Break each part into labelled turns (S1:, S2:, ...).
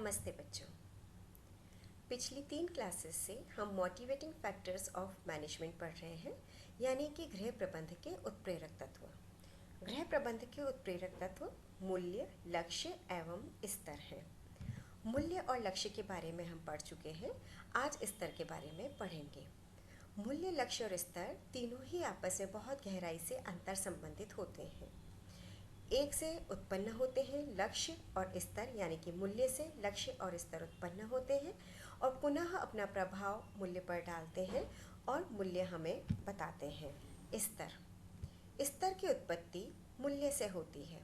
S1: नमस्ते बच्चों। पिछली 3 क्लासेस से हम मोटिवेटिंग फैक्टर्स ऑफ मैनेजमेंट पढ़ रहे हैं, यानी कि गृह प्रबंध के उत्प्रेरक तत्व। गृह प्रबंध के उत्प्रेरक तत्व मूल्य, लक्ष्य एवं स्तर हैं। मूल्य और लक्ष्य के बारे में हम पढ़ चुके हैं, आज स्तर के बारे में पढ़ेंगे। मूल्य, लक्ष्य और स्तर तीनों ही आपस में बहुत गहराई से अंतर संबंधित होते हैं। एक से उत्पन्न होते हैं लक्ष्य और स्तर, यानी कि मूल्य से लक्ष्य और स्तर उत्पन्न होते हैं और पुनः अपना प्रभाव मूल्य पर डालते हैं और मूल्य हमें बताते हैं। स्तर की उत्पत्ति मूल्य से होती है।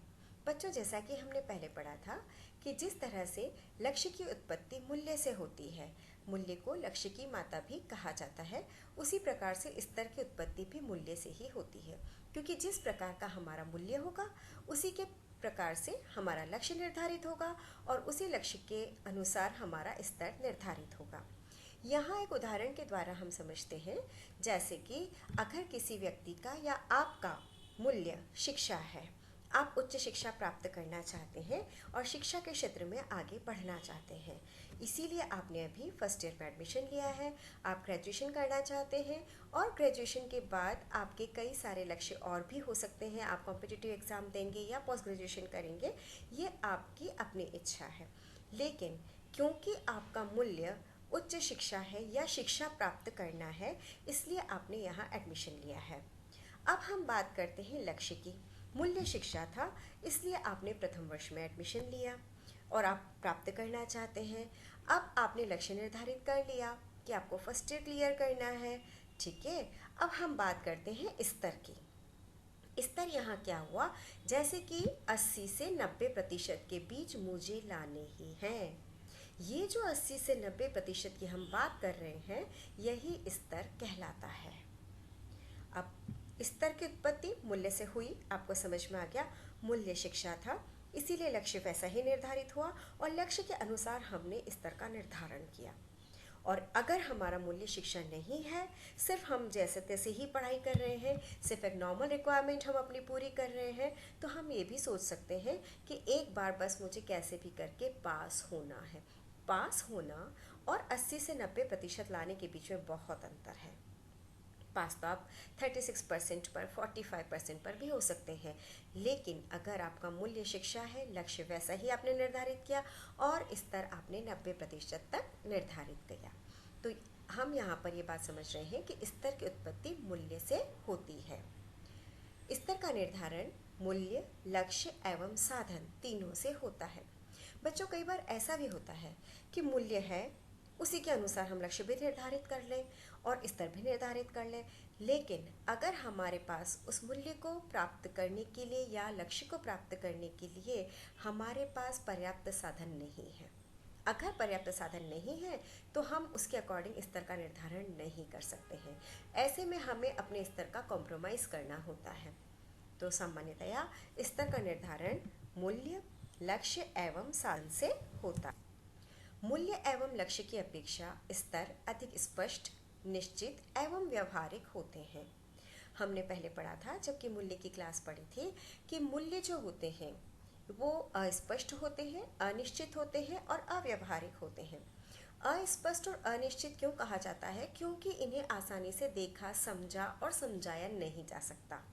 S1: बच्चों, जैसा कि हमने पहले पढ़ा था कि जिस तरह से लक्ष्य की उत्पत्ति मूल्य से होती है, मूल्य को लक्ष्य की माता भी कहा जाता है, उसी प्रकार से स्तर की उत्पत्ति भी मूल्य से ही होती है। क्योंकि जिस प्रकार का हमारा मूल्य होगा, उसी के प्रकार से हमारा लक्ष्य निर्धारित होगा और उसी लक्ष्य के अनुसार हमारा स्तर निर्धारित होगा। यहाँ एक उदाहरण के द्वारा हम समझते हैं, जैसे कि अगर किसी व्यक्ति का या आपका मूल्य शिक्षा है, आप उच्च शिक्षा प्राप्त करना चाहते हैं और शिक्षा के क्षेत्र में आगे बढ़ना चाहते हैं, इसीलिए आपने अभी फर्स्ट ईयर में एडमिशन लिया है, आप ग्रेजुएशन करना चाहते हैं और ग्रेजुएशन के बाद आपके कई सारे लक्ष्य और भी हो सकते हैं। आप कॉम्पिटिटिव एग्ज़ाम देंगे या पोस्ट ग्रेजुएशन करेंगे, ये आपकी अपनी इच्छा है। लेकिन क्योंकि आपका मूल्य उच्च शिक्षा है या शिक्षा प्राप्त करना है, इसलिए आपने यहाँ एडमिशन लिया है। अब हम बात करते हैं लक्ष्य की। मूल्य शिक्षा था, इसलिए आपने प्रथम वर्ष में एडमिशन लिया और आप प्राप्त करना चाहते हैं। अब आपने लक्ष्य निर्धारित कर लिया कि आपको फर्स्ट ईयर क्लियर करना है, ठीक है। अब हम बात करते हैं स्तर की। स्तर यहाँ क्या हुआ, जैसे कि 80 से 90% के बीच मुझे लाने ही हैं। ये जो 80 से 90% की हम बात कर रहे हैं, यही स्तर कहलाता है। अब स्तर की उत्पत्ति मूल्य से हुई, आपको समझ में आ गया। मूल्य शिक्षा था, इसीलिए लक्ष्य वैसा ही निर्धारित हुआ और लक्ष्य के अनुसार हमने स्तर का निर्धारण किया। और अगर हमारा मूल्य शिक्षा नहीं है, सिर्फ हम जैसे तैसे ही पढ़ाई कर रहे हैं, सिर्फ एक नॉर्मल रिक्वायरमेंट हम अपनी पूरी कर रहे हैं, तो हम ये भी सोच सकते हैं कि एक बार बस मुझे कैसे भी करके पास होना है। पास होना और 80 से 90% लाने के बीच में बहुत अंतर है। पास तो आप 36% पर, 45% पर भी हो सकते हैं, लेकिन अगर आपका मूल्य शिक्षा है, लक्ष्य वैसा ही आपने निर्धारित किया और स्तर आपने 90% तक निर्धारित किया, तो हम यहाँ पर ये बात समझ रहे हैं कि स्तर की उत्पत्ति मूल्य से होती है। स्तर का निर्धारण मूल्य, लक्ष्य एवं साधन तीनों से होता है। बच्चों, कई बार ऐसा भी होता है कि मूल्य है, उसी के अनुसार हम लक्ष्य भी निर्धारित कर लें और स्तर भी निर्धारित कर लें, लेकिन अगर हमारे पास उस मूल्य को प्राप्त करने के लिए या लक्ष्य को प्राप्त करने के लिए हमारे पास पर्याप्त साधन नहीं है, अगर पर्याप्त साधन नहीं है, तो हम उसके अकॉर्डिंग स्तर का निर्धारण नहीं कर सकते हैं। ऐसे में हमें अपने स्तर का कॉम्प्रोमाइज़ करना होता है। तो सामान्यतया स्तर का निर्धारण मूल्य, लक्ष्य एवं साधन से होता है। मूल्य एवं लक्ष्य की अपेक्षा स्तर अधिक स्पष्ट, निश्चित एवं व्यवहारिक होते हैं। हमने पहले पढ़ा था, जबकि मूल्य की क्लास पढ़ी थी, कि मूल्य जो होते हैं वो अस्पष्ट होते हैं, अनिश्चित होते हैं और अव्यवहारिक होते हैं। अस्पष्ट और अनिश्चित क्यों कहा जाता है? क्योंकि इन्हें आसानी से देखा, समझा और समझाया नहीं जा सकता।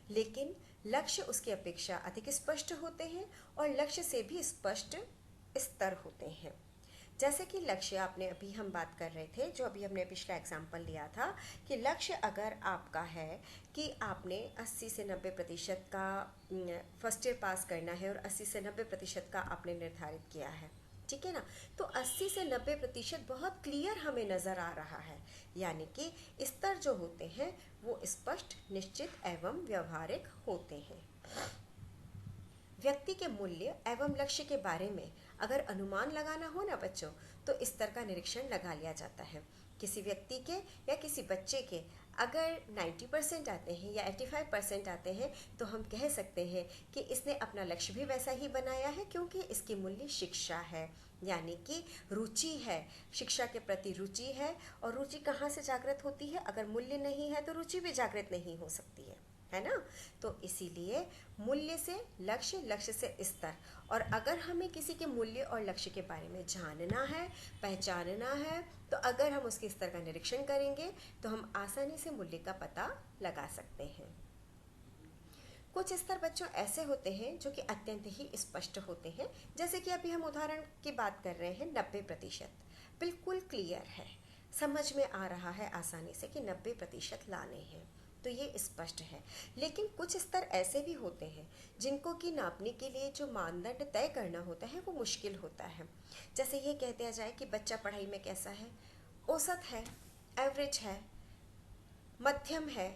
S1: लेकिन लक्ष्य उसकी अपेक्षा अधिक स्पष्ट होते हैं और लक्ष्य से भी स्पष्ट स्तर होते हैं। जैसे कि लक्ष्य, आपने अभी हम बात कर रहे थे, जो अभी हमने पिछला एग्जाम्पल लिया था, कि लक्ष्य अगर आपका है कि आपने 80 से 90% का फर्स्ट ईयर पास करना है और 80 से 90% का आपने निर्धारित किया है, ठीक है ना, तो 80 से 90% बहुत क्लियर हमें नज़र आ रहा है, यानी कि स्तर जो होते हैं वो स्पष्ट, निश्चित एवं व्यवहारिक होते हैं। व्यक्ति के मूल्य एवं लक्ष्य के बारे में अगर अनुमान लगाना हो ना बच्चों, तो स्तर का निरीक्षण लगा लिया जाता है। किसी व्यक्ति के या किसी बच्चे के अगर 90% आते हैं या 85% आते हैं, तो हम कह सकते हैं कि इसने अपना लक्ष्य भी वैसा ही बनाया है, क्योंकि इसकी मूल्य शिक्षा है, यानी कि रुचि है, शिक्षा के प्रति रुचि है। और रुचि कहाँ से जागृत होती है? अगर मूल्य नहीं है तो रुचि भी जागृत नहीं हो सकती है। है ना। तो इसीलिए मूल्य से लक्ष्य, लक्ष्य से स्तर, और अगर हमें किसी के मूल्य और लक्ष्य के बारे में जानना है, पहचानना है, तो अगर हम उसके स्तर का निरीक्षण करेंगे तो हम आसानी से मूल्य का पता लगा सकते हैं। कुछ स्तर बच्चों ऐसे होते हैं जो कि अत्यंत ही स्पष्ट होते हैं, जैसे कि अभी हम उदाहरण की बात कर रहे हैं 90%, बिल्कुल क्लियर है, समझ में आ रहा है आसानी से कि 90% लाने हैं, तो ये स्पष्ट है। लेकिन कुछ स्तर ऐसे भी होते हैं जिनको कि नापने के लिए जो मानदंड तय करना होता है वो मुश्किल होता है। जैसे ये कह दिया जाए कि बच्चा पढ़ाई में कैसा है, औसत है, एवरेज है, मध्यम है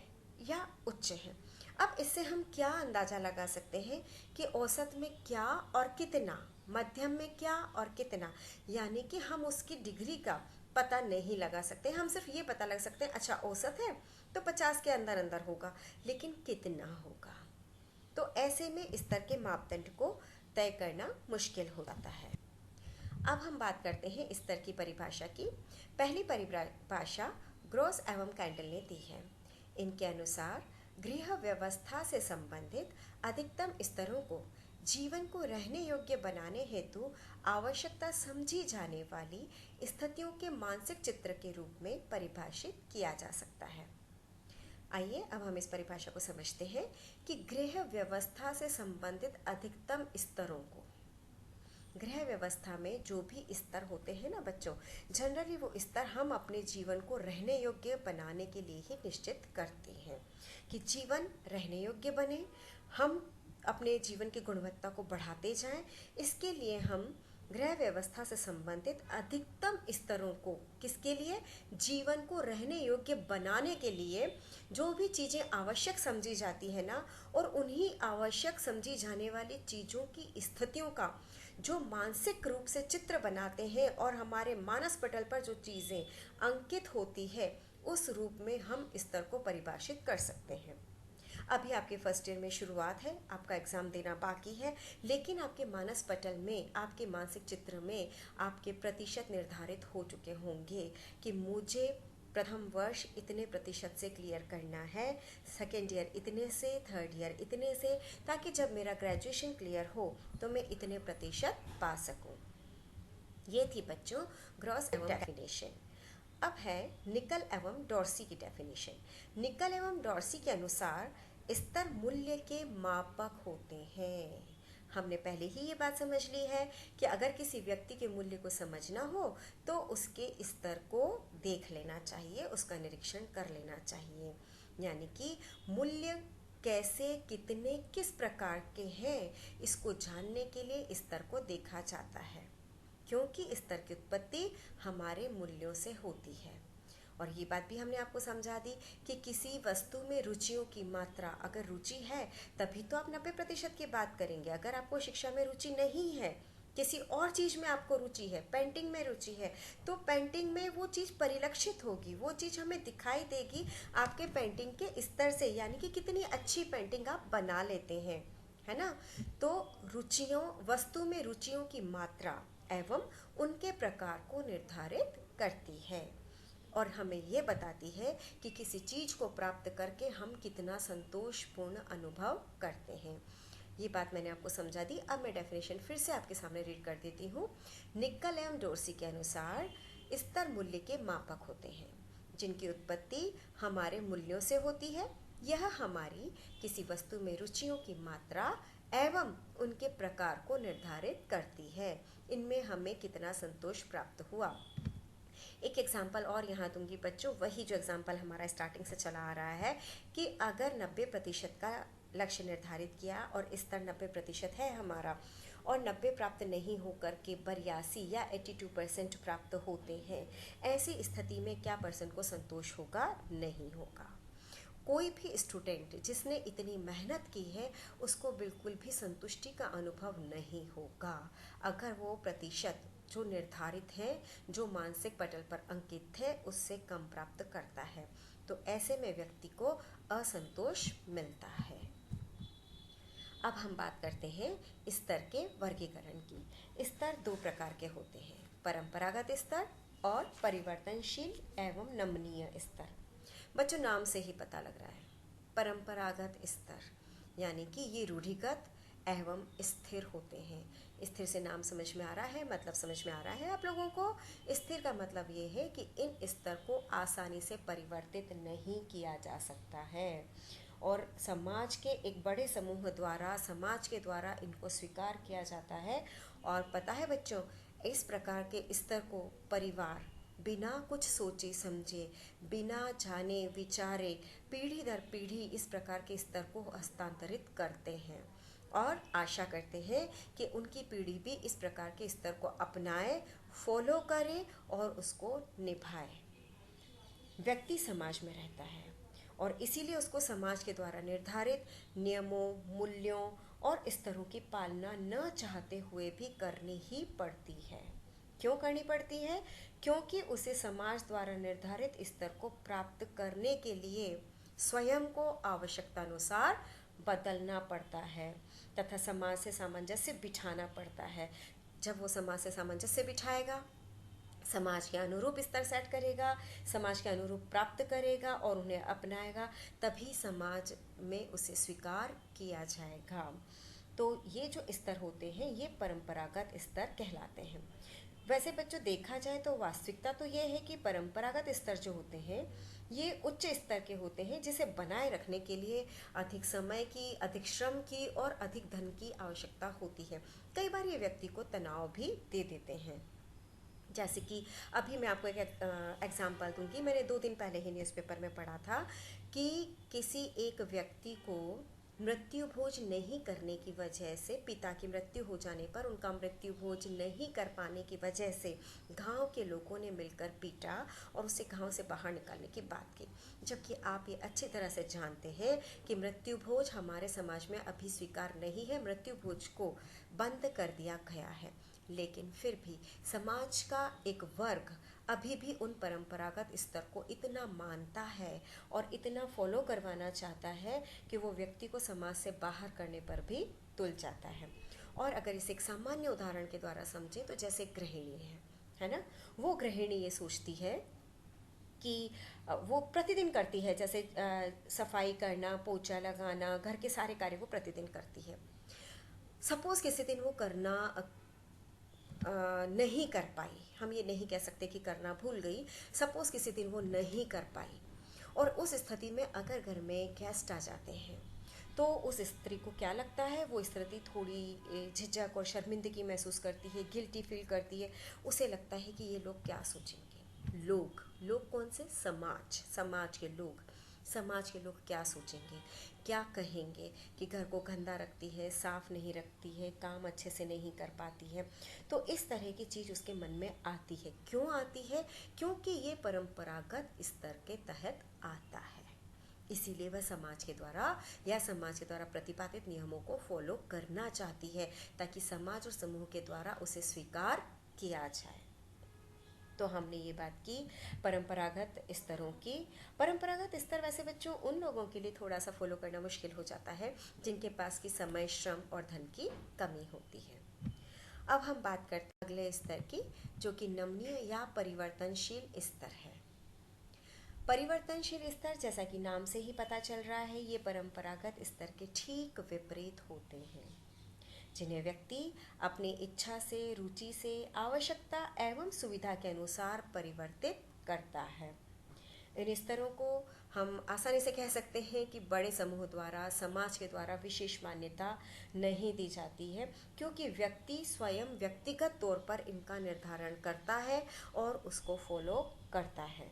S1: या उच्च है। अब इससे हम क्या अंदाज़ा लगा सकते हैं कि औसत में क्या और कितना, मध्यम में क्या और कितना, यानी कि हम उसकी डिग्री का पता नहीं लगा सकते। हम सिर्फ ये पता लग सकते हैं अच्छा औसत है तो 50 के अंदर अंदर होगा, लेकिन कितना होगा, तो ऐसे में स्तर के मापदंड को तय करना मुश्किल हो जाता है। अब हम बात करते हैं स्तर की परिभाषा की। पहली परिभाषा ग्रोस एवं कैंडल ने दी है। इनके अनुसार गृह व्यवस्था से संबंधित अधिकतम स्तरों को जीवन को रहने योग्य बनाने हेतु आवश्यकता समझी जाने वाली स्थितियों के मानसिक चित्र के रूप में परिभाषित किया जा सकता है। आइए अब हम इस परिभाषा को समझते हैं कि गृह व्यवस्था से संबंधित अधिकतम स्तरों को, गृह व्यवस्था में जो भी स्तर होते हैं ना बच्चों, जनरली वो स्तर हम अपने जीवन को रहने योग्य बनाने के लिए ही निश्चित करते हैं कि जीवन रहने योग्य बने, हम अपने जीवन की गुणवत्ता को बढ़ाते जाएं। इसके लिए हम गृह व्यवस्था से संबंधित अधिकतम स्तरों को, किसके लिए, जीवन को रहने योग्य बनाने के लिए जो भी चीज़ें आवश्यक समझी जाती है ना, और उन्हीं आवश्यक समझी जाने वाली चीज़ों की स्थितियों का जो मानसिक रूप से चित्र बनाते हैं और हमारे मानस पटल पर जो चीज़ें अंकित होती है, उस रूप में हम स्तर को परिभाषित कर सकते हैं। अभी आपके फर्स्ट ईयर में शुरुआत है, आपका एग्ज़ाम देना बाकी है, लेकिन आपके मानस पटल में, आपके मानसिक चित्र में आपके प्रतिशत निर्धारित हो चुके होंगे कि मुझे प्रथम वर्ष इतने प्रतिशत से क्लियर करना है, सेकेंड ईयर इतने से, थर्ड ईयर इतने से, ताकि जब मेरा ग्रेजुएशन क्लियर हो तो मैं इतने प्रतिशत पा सकूं। ये थी बच्चों ग्रॉस एवं डेफिनेशन। अब है निकल एवं डॉर्सी की डेफिनेशन। निकल एवं डॉर्सी के अनुसार स्तर मूल्य के मापक होते हैं। हमने पहले ही ये बात समझ ली है कि अगर किसी व्यक्ति के मूल्य को समझना हो तो उसके स्तर को देख लेना चाहिए, उसका निरीक्षण कर लेना चाहिए, यानी कि मूल्य कैसे, कितने, किस प्रकार के हैं, इसको जानने के लिए स्तर को देखा जाता है, क्योंकि स्तर की उत्पत्ति हमारे मूल्यों से होती है। और ये बात भी हमने आपको समझा दी कि किसी वस्तु में रुचियों की मात्रा, अगर रुचि है तभी तो आप 90% की बात करेंगे। अगर आपको शिक्षा में रुचि नहीं है, किसी और चीज़ में आपको रुचि है, पेंटिंग में रुचि है, तो पेंटिंग में वो चीज़ परिलक्षित होगी, वो चीज़ हमें दिखाई देगी आपके पेंटिंग के स्तर से, यानी कि कितनी अच्छी पेंटिंग आप बना लेते हैं, है ना। तो रुचियों, वस्तु में रुचियों की मात्रा एवं उनके प्रकार को निर्धारित करती है और हमें ये बताती है कि किसी चीज़ को प्राप्त करके हम कितना संतोषपूर्ण अनुभव करते हैं। ये बात मैंने आपको समझा दी। अब मैं डेफिनेशन फिर से आपके सामने रीड कर देती हूँ। निकल एवं डोर्सी के अनुसार स्तर मूल्य के मापक होते हैं जिनकी उत्पत्ति हमारे मूल्यों से होती है। यह हमारी किसी वस्तु में रुचियों की मात्रा एवं उनके प्रकार को निर्धारित करती है, इनमें हमें कितना संतोष प्राप्त हुआ। एक एग्जाम्पल और यहाँ दूंगी बच्चों, वही जो एग्जाम्पल हमारा स्टार्टिंग से चला आ रहा है कि अगर 90% का लक्ष्य निर्धारित किया और स्तर 90% है हमारा और 90 प्राप्त नहीं होकर के 82 या 82% प्राप्त होते हैं, ऐसी स्थिति में क्या पर्सन को संतोष होगा? नहीं होगा। कोई भी स्टूडेंट जिसने इतनी मेहनत की है उसको बिल्कुल भी संतुष्टि का अनुभव नहीं होगा अगर वो प्रतिशत जो निर्धारित है, जो मानसिक पटल पर अंकित है, उससे कम प्राप्त करता है, तो ऐसे में व्यक्ति को असंतोष मिलता है। अब हम बात करते हैं स्तर के वर्गीकरण की। स्तर दो प्रकार के होते हैं, परंपरागत स्तर और परिवर्तनशील एवं नमनीय स्तर। बच्चों नाम से ही पता लग रहा है, परंपरागत स्तर, यानी कि ये रूढ़िगत एवं स्थिर होते हैं। स्थिर से नाम समझ में आ रहा है, मतलब समझ में आ रहा है आप लोगों को। स्थिर का मतलब ये है कि इन स्तर को आसानी से परिवर्तित नहीं किया जा सकता है और समाज के एक बड़े समूह द्वारा, समाज के द्वारा इनको स्वीकार किया जाता है। और पता है बच्चों, इस प्रकार के स्तर को परिवार बिना कुछ सोचे समझे, बिना जाने विचारे पीढ़ी दर पीढ़ी इस प्रकार के स्तर को हस्तांतरित करते हैं और आशा करते हैं कि उनकी पीढ़ी भी इस प्रकार के स्तर को अपनाए, फॉलो करे और उसको निभाए। व्यक्ति समाज में रहता है और इसीलिए उसको समाज के द्वारा निर्धारित नियमों, मूल्यों और स्तरों की पालना न चाहते हुए भी करनी ही पड़ती है। क्यों करनी पड़ती है? क्योंकि उसे समाज द्वारा निर्धारित स्तर को प्राप्त करने के लिए स्वयं को आवश्यकतानुसार बदलना पड़ता है तथा समाज से सामंजस्य बिठाना पड़ता है। जब वो समाज से सामंजस्य बिठाएगा, समाज के अनुरूप स्तर सेट करेगा, समाज के अनुरूप प्राप्त करेगा और उन्हें अपनाएगा, तभी समाज में उसे स्वीकार किया जाएगा। तो ये जो स्तर होते हैं ये परंपरागत स्तर कहलाते हैं। वैसे बच्चों देखा जाए तो वास्तविकता तो ये है कि परंपरागत स्तर जो होते हैं ये उच्च स्तर के होते हैं, जिसे बनाए रखने के लिए अधिक समय की, अधिक श्रम की और अधिक धन की आवश्यकता होती है। कई बार ये व्यक्ति को तनाव भी दे देते हैं। जैसे कि अभी मैं आपको एक एग्जाम्पल दूंगी। मैंने 2 दिन पहले ही न्यूज़पेपर में पढ़ा था कि किसी एक व्यक्ति को मृत्यु भोज नहीं करने की वजह से, पिता की मृत्यु हो जाने पर उनका मृत्यु भोज नहीं कर पाने की वजह से गांव के लोगों ने मिलकर पीटा और उसे गांव से बाहर निकालने की बात की। जबकि आप ये अच्छी तरह से जानते हैं कि मृत्यु भोज हमारे समाज में अभी स्वीकार नहीं है, मृत्यु भोज को बंद कर दिया गया है। लेकिन फिर भी समाज का एक वर्ग अभी भी उन परंपरागत स्तर को इतना मानता है और इतना फॉलो करवाना चाहता है कि वो व्यक्ति को समाज से बाहर करने पर भी तुल जाता है। और अगर इसे एक सामान्य उदाहरण के द्वारा समझें तो जैसे गृहिणी है ना, वो गृहिणी ये सोचती है कि वो प्रतिदिन करती है, जैसे सफाई करना, पोछा लगाना, घर के सारे कार्य वो प्रतिदिन करती है। सपोज किसी दिन वो करना नहीं कर पाई, हम ये नहीं कह सकते कि करना भूल गई, सपोज किसी दिन वो नहीं कर पाई और उस स्थिति में अगर घर में गेस्ट आ जाते हैं तो उस स्त्री को क्या लगता है, वो स्त्री थोड़ी झिझक और शर्मिंदगी महसूस करती है, गिल्टी फील करती है। उसे लगता है कि ये लोग क्या सोचेंगे। लोग लोग कौन से? समाज के लोग। समाज के लोग क्या सोचेंगे, क्या कहेंगे कि घर को गंदा रखती है, साफ नहीं रखती है, काम अच्छे से नहीं कर पाती है। तो इस तरह की चीज़ उसके मन में आती है। क्यों आती है? क्योंकि ये परंपरागत स्तर के तहत आता है। इसीलिए वह समाज के द्वारा प्रतिपादित नियमों को फॉलो करना चाहती है ताकि समाज और समूह के द्वारा उसे स्वीकार किया जाए। तो हमने ये बात की परंपरागत स्तरों की। परंपरागत स्तर वैसे बच्चों उन लोगों के लिए थोड़ा सा फॉलो करना मुश्किल हो जाता है जिनके पास की समय, श्रम और धन की कमी होती है। अब हम बात करते हैं अगले स्तर की, जो कि नमनीय या परिवर्तनशील स्तर है। परिवर्तनशील स्तर, जैसा कि नाम से ही पता चल रहा है, ये परंपरागत स्तर के ठीक विपरीत होते हैं, जिन्हें व्यक्ति अपनी इच्छा से, रुचि से, आवश्यकता एवं सुविधा के अनुसार परिवर्तित करता है। इन स्तरों को हम आसानी से कह सकते हैं कि बड़े समूह द्वारा, समाज के द्वारा विशेष मान्यता नहीं दी जाती है, क्योंकि व्यक्ति स्वयं व्यक्तिगत तौर पर इनका निर्धारण करता है और उसको फॉलो करता है।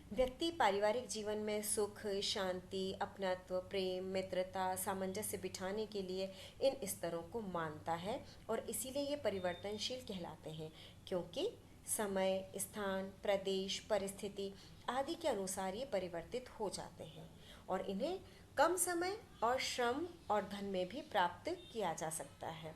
S1: व्यक्ति पारिवारिक जीवन में सुख, शांति, अपनत्व, प्रेम, मित्रता, सामंजस्य बिठाने के लिए इन स्तरों को मानता है और इसीलिए ये परिवर्तनशील कहलाते हैं, क्योंकि समय, स्थान, प्रदेश, परिस्थिति आदि के अनुसार ये परिवर्तित हो जाते हैं और इन्हें कम समय और श्रम और धन में भी प्राप्त किया जा सकता है।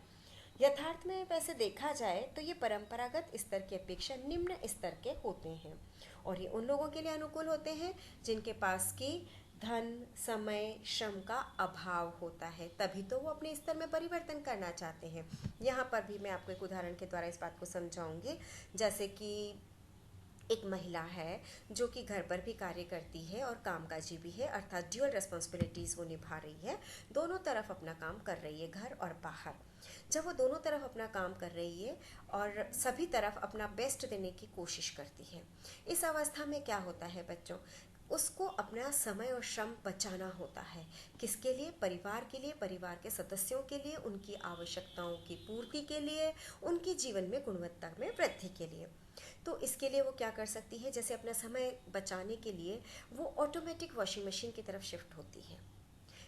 S1: यथार्थ में वैसे देखा जाए तो ये परंपरागत स्तर की अपेक्षा निम्न स्तर के होते हैं और ये उन लोगों के लिए अनुकूल होते हैं जिनके पास की धन, समय, श्रम का अभाव होता है, तभी तो वो अपने स्तर में परिवर्तन करना चाहते हैं। यहाँ पर भी मैं आपको एक उदाहरण के द्वारा इस बात को समझाऊंगी। जैसे कि एक महिला है जो कि घर पर भी कार्य करती है और कामकाजी भी है, अर्थात ड्यूअल रिस्पॉन्सिबिलिटीज़ वो निभा रही है, दोनों तरफ अपना काम कर रही है, घर और बाहर। जब वो दोनों तरफ अपना काम कर रही है और सभी तरफ अपना बेस्ट देने की कोशिश करती है, इस अवस्था में क्या होता है बच्चों, उसको अपना समय और श्रम बचाना होता है। किसके लिए? परिवार के लिए, परिवार के सदस्यों के लिए, उनकी आवश्यकताओं की पूर्ति के लिए, उनके जीवन में गुणवत्ता में वृद्धि के लिए। तो इसके लिए वो क्या कर सकती है, जैसे अपना समय बचाने के लिए वो ऑटोमेटिक वॉशिंग मशीन की तरफ शिफ्ट होती है।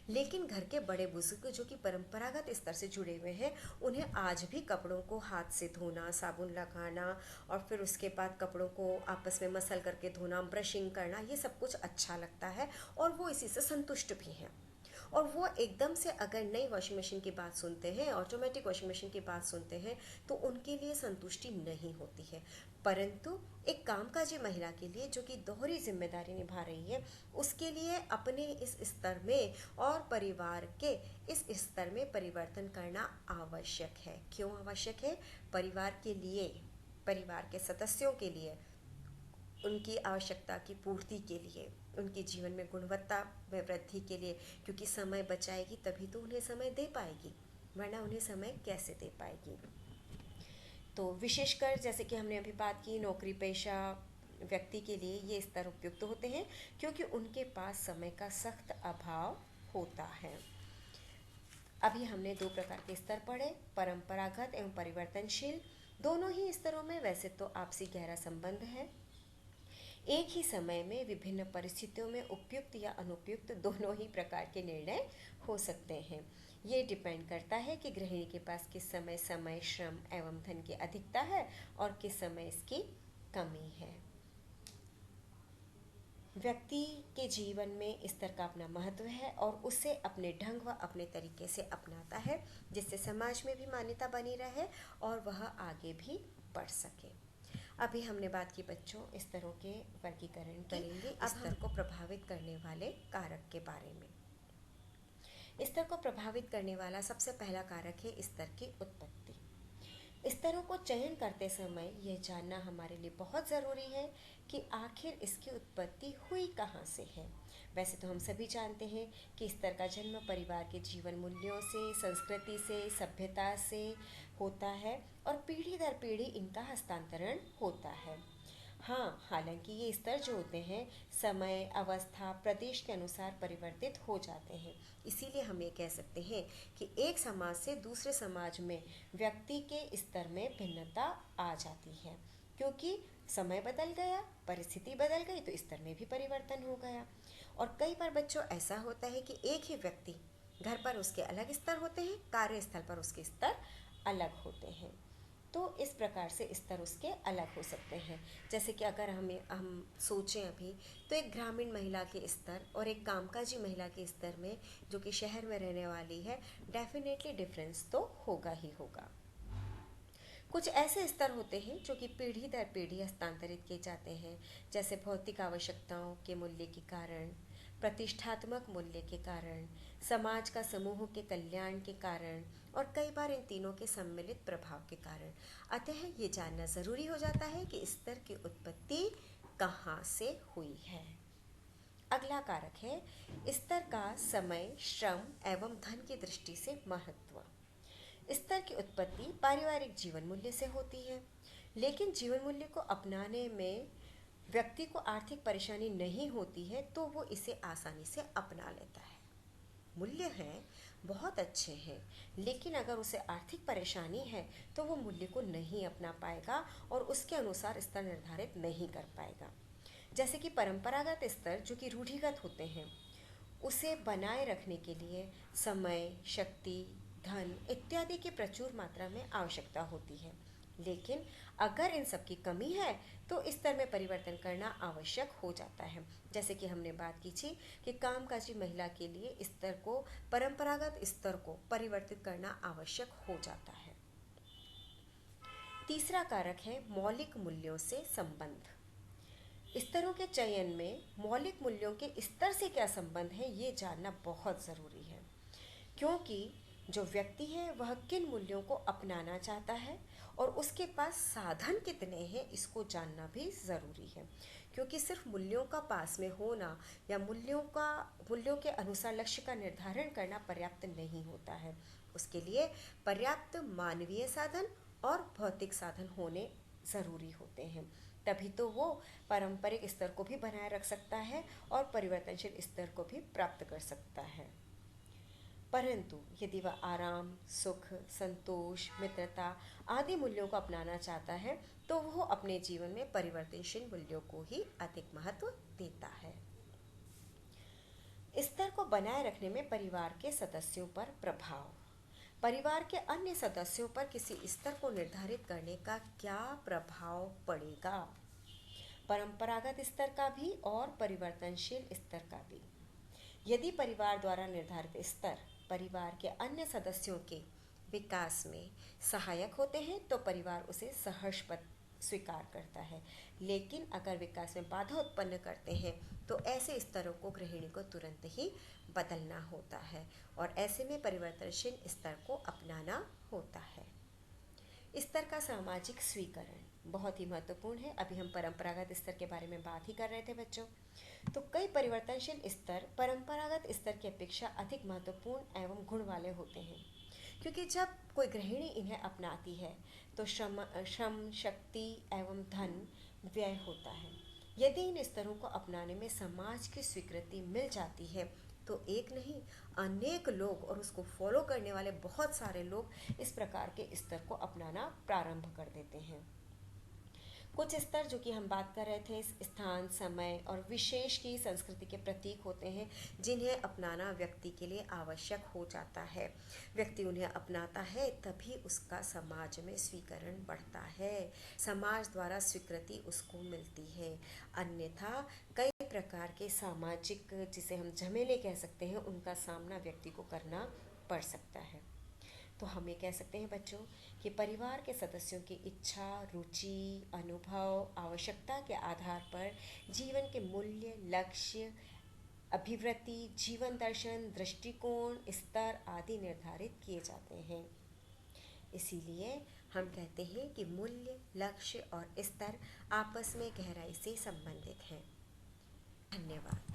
S1: लेकिन घर के बड़े बुजुर्ग जो कि परंपरागत स्तर से जुड़े हुए हैं, उन्हें आज भी कपड़ों को हाथ से धोना, साबुन लगाना और फिर उसके बाद कपड़ों को आपस में मसल करके धोना, ब्रशिंग करना, ये सब कुछ अच्छा लगता है और वो इसी से संतुष्ट भी हैं। और वो एकदम से अगर नई वॉशिंग मशीन की बात सुनते हैं, ऑटोमेटिक वॉशिंग मशीन की बात सुनते हैं, तो उनके लिए संतुष्टि नहीं होती है। परंतु एक कामकाजी महिला के लिए जो कि दोहरी जिम्मेदारी निभा रही है, उसके लिए अपने इस स्तर में और परिवार के इस स्तर में परिवर्तन करना आवश्यक है। क्यों आवश्यक है? परिवार के लिए, परिवार के सदस्यों के लिए, उनकी आवश्यकता की पूर्ति के लिए, उनके जीवन में गुणवत्ता में वृद्धि के लिए, क्योंकि समय बचाएगी तभी तो उन्हें समय दे पाएगी, वरना उन्हें समय कैसे दे पाएगी। तो विशेषकर जैसे कि हमने अभी बात की, नौकरी पेशा व्यक्ति के लिए ये स्तर उपयुक्त होते हैं क्योंकि उनके पास समय का सख्त अभाव होता है। अभी हमने दो प्रकार के स्तर पढ़े, परंपरागत एवं परिवर्तनशील। दोनों ही स्तरों में वैसे तो आपसी गहरा संबंध है। एक ही समय में विभिन्न परिस्थितियों में उपयुक्त या अनुपयुक्त दोनों ही प्रकार के निर्णय हो सकते हैं। ये डिपेंड करता है कि गृहिणी के पास किस समय समय, श्रम एवं धन की अधिकता है और किस समय इसकी कमी है। व्यक्ति के जीवन में स्तर का अपना महत्व है और उसे अपने ढंग व अपने तरीके से अपनाता है, जिससे समाज में भी मान्यता बनी रहे और वह आगे भी बढ़ सके। अभी हमने बात की बच्चों स्तरों के वर्गीकरण करेंगे, स्तर को प्रभावित करने वाले कारक के बारे में। स्तर को प्रभावित करने वाला सबसे पहला कारक है स्तर की उत्पत्ति। स्तरों को चयन करते समय यह जानना हमारे लिए बहुत ज़रूरी है कि आखिर इसकी उत्पत्ति हुई कहाँ से है। वैसे तो हम सभी जानते हैं कि स्तर का जन्म परिवार के जीवन मूल्यों से, संस्कृति से, सभ्यता से होता है और पीढ़ी दर पीढ़ी इनका हस्तांतरण होता है। हाँ, हालांकि ये स्तर जो होते हैं समय, अवस्था, प्रदेश के अनुसार परिवर्तित हो जाते हैं। इसीलिए हम ये कह सकते हैं कि एक समाज से दूसरे समाज में व्यक्ति के स्तर में भिन्नता आ जाती है, क्योंकि समय बदल गया, परिस्थिति बदल गई तो स्तर में भी परिवर्तन हो गया। और कई बार बच्चों ऐसा होता है कि एक ही व्यक्ति, घर पर उसके अलग स्तर होते हैं, कार्यस्थल पर उसके स्तर अलग होते हैं। तो इस प्रकार से स्तर उसके अलग हो सकते हैं। जैसे कि अगर हम सोचें अभी, तो एक ग्रामीण महिला के स्तर और एक कामकाजी महिला के स्तर में, जो कि शहर में रहने वाली है, डेफिनेटली डिफरेंस तो होगा ही होगा। कुछ ऐसे स्तर होते हैं जो कि पीढ़ी दर पीढ़ी हस्तांतरित किए जाते हैं, जैसे भौतिक आवश्यकताओं के मूल्य के कारण, प्रतिष्ठात्मक मूल्य के कारण, समाज का समूह के कल्याण के कारण और कई बार इन तीनों के सम्मिलित प्रभाव के कारण। अतः ये जानना ज़रूरी हो जाता है कि स्तर की उत्पत्ति कहाँ से हुई है। अगला कारक है स्तर का समय, श्रम एवं धन की दृष्टि से महत्व। स्तर की उत्पत्ति पारिवारिक जीवन मूल्य से होती है, लेकिन जीवन मूल्य को अपनाने में व्यक्ति को आर्थिक परेशानी नहीं होती है तो वो इसे आसानी से अपना लेता है। मूल्य हैं, बहुत अच्छे हैं, लेकिन अगर उसे आर्थिक परेशानी है तो वो मूल्य को नहीं अपना पाएगा और उसके अनुसार स्तर निर्धारित नहीं कर पाएगा। जैसे कि परंपरागत स्तर जो कि रूढ़िगत होते हैं, उसे बनाए रखने के लिए समय, शक्ति, धन इत्यादि की प्रचुर मात्रा में आवश्यकता होती है। लेकिन अगर इन सब की कमी है तो स्तर में परिवर्तन करना आवश्यक हो जाता है। जैसे कि हमने बात की थी कि कामकाजी महिला के लिए स्तर को, परंपरागत स्तर को परिवर्तित करना आवश्यक हो जाता है। तीसरा कारक है मौलिक मूल्यों से संबंध। स्तरों के चयन में मौलिक मूल्यों के स्तर से क्या संबंध है, ये जानना बहुत ज़रूरी है, क्योंकि जो व्यक्ति है वह किन मूल्यों को अपनाना चाहता है और उसके पास साधन कितने हैं, इसको जानना भी ज़रूरी है। क्योंकि सिर्फ मूल्यों का पास में होना या मूल्यों के अनुसार लक्ष्य का निर्धारण करना पर्याप्त नहीं होता है। उसके लिए पर्याप्त मानवीय साधन और भौतिक साधन होने ज़रूरी होते हैं। तभी तो वो पारंपरिक स्तर को भी बनाए रख सकता है और परिवर्तनशील स्तर को भी प्राप्त कर सकता है। परंतु यदि वह आराम, सुख, संतोष, मित्रता आदि मूल्यों को अपनाना चाहता है तो वह अपने जीवन में परिवर्तनशील मूल्यों को ही अधिक महत्व देता है। स्तर को बनाए रखने में परिवार के सदस्यों पर प्रभाव। परिवार के अन्य सदस्यों पर किसी स्तर को निर्धारित करने का क्या प्रभाव पड़ेगा? परंपरागत स्तर का भी और परिवर्तनशील स्तर का भी। यदि परिवार द्वारा निर्धारित स्तर परिवार के अन्य सदस्यों के विकास में सहायक होते हैं तो परिवार उसे सहर्षवश स्वीकार करता है। लेकिन अगर विकास में बाधा उत्पन्न करते हैं तो ऐसे स्तरों को गृहिणी को तुरंत ही बदलना होता है और ऐसे में परिवर्तनशील स्तर को अपनाना होता है। स्तर का सामाजिक स्वीकरण बहुत ही महत्वपूर्ण है। अभी हम परंपरागत स्तर के बारे में बात ही कर रहे थे बच्चों। तो कई परिवर्तनशील स्तर परंपरागत स्तर की अपेक्षा अधिक महत्वपूर्ण एवं गुण वाले होते हैं, क्योंकि जब कोई गृहिणी इन्हें अपनाती है तो श्रम, शक्ति एवं धन व्यय होता है। यदि इन स्तरों को अपनाने में समाज की स्वीकृति मिल जाती है तो एक नहीं अनेक लोग और उसको फॉलो करने वाले बहुत सारे लोग इस प्रकार के स्तर को अपनाना प्रारंभ कर देते हैं। कुछ स्तर जो कि हम बात कर रहे थे स्थान, समय और विशेष की संस्कृति के प्रतीक होते हैं जिन्हें अपनाना व्यक्ति के लिए आवश्यक हो जाता है। व्यक्ति उन्हें अपनाता है तभी उसका समाज में स्वीकरण बढ़ता है, समाज द्वारा स्वीकृति उसको मिलती है। अन्यथा कई प्रकार के सामाजिक, जिसे हम झमेले कह सकते हैं, उनका सामना व्यक्ति को करना पड़ सकता है। तो हम ये कह सकते हैं बच्चों कि परिवार के सदस्यों की इच्छा, रुचि, अनुभव, आवश्यकता के आधार पर जीवन के मूल्य, लक्ष्य, अभिवृत्ति, जीवन दर्शन, दृष्टिकोण, स्तर आदि निर्धारित किए जाते हैं। इसीलिए हम कहते हैं कि मूल्य, लक्ष्य और स्तर आपस में गहराई से संबंधित हैं। धन्यवाद।